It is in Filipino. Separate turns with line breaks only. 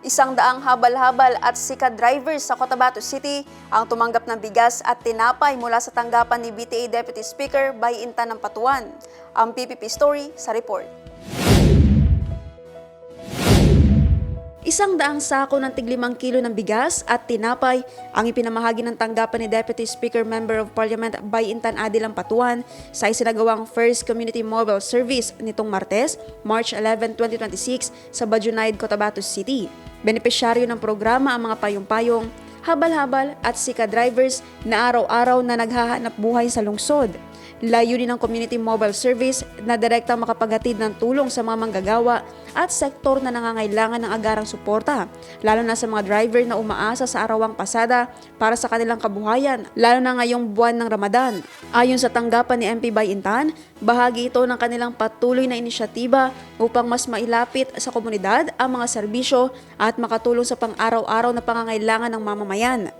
100 habal-habal at sikat drivers sa Cotabato City ang tumanggap ng bigas at tinapay mula sa tanggapan ni BTA Deputy Speaker Bay Intan ng Patuan. Ang PPP Story sa report. 100 sako ng tig-5 kilo ng bigas at tinapay ang ipinamahagi ng tanggapan ni Deputy Speaker Member of Parliament Bay Intan Adil ng Patuan sa isinagawang First Community Mobile Service nitong Martes, March 11, 2026 sa Bajunaid, Cotabato City. Benepisyaryo ng programa ang mga payong-payong, habal-habal at sika drivers na araw-araw na naghahanap buhay sa lungsod. Layunin ng Community Mobile Service na direktang makapaghatid ng tulong sa mga manggagawa at sektor na nangangailangan ng agarang suporta, lalo na sa mga driver na umaasa sa arawang pasada para sa kanilang kabuhayan, lalo na ngayong buwan ng Ramadan. Ayon sa tanggapan ni MP Bay Intan, bahagi ito ng kanilang patuloy na inisyatiba upang mas mailapit sa komunidad ang mga serbisyo at makatulong sa pang-araw-araw na pangangailangan ng mamamayan.